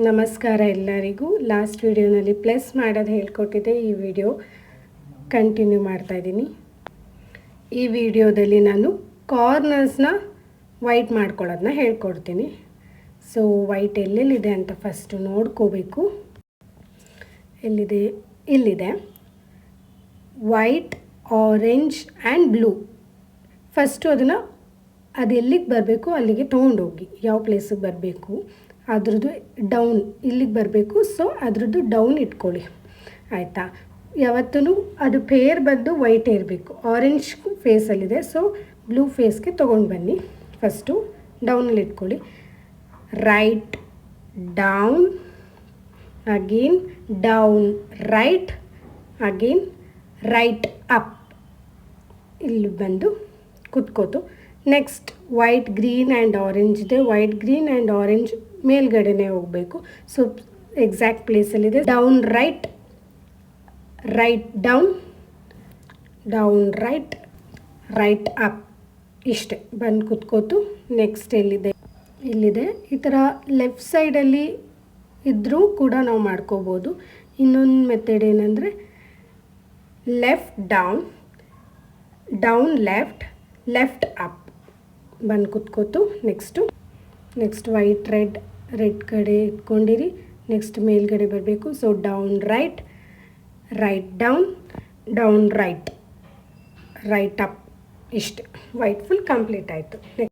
ನಮಸ್ಕಾರ ಎಲ್ಲರಿಗೂ. ಲಾಸ್ಟ್ ವಿಡಿಯೋನಲ್ಲಿ ಪ್ಲಸ್ ಮಾಡೋದು ಹೇಳ್ಕೊಟ್ಟಿದ್ದೆ. ಈ ವಿಡಿಯೋ ಕಂಟಿನ್ಯೂ ಮಾಡ್ತಾ ಇದ್ದೀನಿ. ಈ ವಿಡಿಯೋದಲ್ಲಿ ನಾನು ಕಾರ್ನರ್ಸ್ನ ವೈಟ್ ಮಾಡ್ಕೊಳ್ಳೋದನ್ನ ಹೇಳ್ಕೊಡ್ತೀನಿ. ಸೊ ವೈಟ್ ಎಲ್ಲೆಲ್ಲಿದೆ ಅಂತ ಫಸ್ಟು ನೋಡ್ಕೋಬೇಕು. ಎಲ್ಲಿದೆ? ಇಲ್ಲಿದೆ. White, orange and blue. First ಅದನ್ನು ಅದು ಎಲ್ಲಿಗೆ ಬರಬೇಕು ಅಲ್ಲಿಗೆ ತೊಗೊಂಡೋಗಿ, ಯಾವ ಪ್ಲೇಸಿಗೆ ಬರಬೇಕು ಅದ್ರದ್ದು ಡೌನ್ ಇಲ್ಲಿಗೆ ಬರಬೇಕು. ಸೊ ಅದ್ರದ್ದು ಡೌನ್ ಇಟ್ಕೊಳ್ಳಿ, ಆಯಿತಾ? ಯಾವತ್ತೂ ಅದು ಪೇರ್ ಬಂದು ವೈಟ್ ಇರಬೇಕು. ಆರೆಂಜ್ ಫೇಸಲ್ಲಿದೆ, ಸೊ ಬ್ಲೂ ಫೇಸ್ಗೆ ತೊಗೊಂಡು ಬನ್ನಿ. ಫಸ್ಟು ಡೌನಲ್ಲಿ ಇಟ್ಕೊಳ್ಳಿ. Right down, again down right, again right up. ಇಲ್ಲಿ ಬಂದು ಕುತ್ಕೋತು. Next white, green and orange ಇದೆ. ವೈಟ್, ಗ್ರೀನ್ ಆ್ಯಂಡ್ ಆರೆಂಜ್ ಮೇಲ್ಗಡೆನೇ ಹೋಗಬೇಕು. ಸೊ ಎಕ್ಸಾಕ್ಟ್ ಪ್ಲೇಸಲ್ಲಿದೆ. Down right, right down, down right, right up. ಇಷ್ಟೇ ಬಂದು ಕುತ್ಕೋತು. ನೆಕ್ಸ್ಟ್ ಎಲ್ಲಿದೆ? ಇಲ್ಲಿದೆ. ಈ ಥರ ಲೆಫ್ಟ್ ಸೈಡಲ್ಲಿ ಇದ್ದರೂ ಕೂಡ ನಾವು ಮಾಡ್ಕೋಬೋದು. ಇನ್ನೊಂದು ಮೆಥಡ್ ಏನಂದರೆ left down, down left, left up ಬಂದು ಕುತ್ಕೋತು. ನೆಕ್ಸ್ಟ್ ವೈಟ್, ರೆಡ್ ಕಡೆ ಇಟ್ಕೊಂಡಿರಿ. ನೆಕ್ಸ್ಟ್ ಮೇಲ್ಗಡೆ ಬರಬೇಕು. So down right, right down, down right, right up. ಇಷ್ಟೇ. ವೈಟ್ ಫುಲ್ ಕಂಪ್ಲೀಟ್ ಆಯಿತು.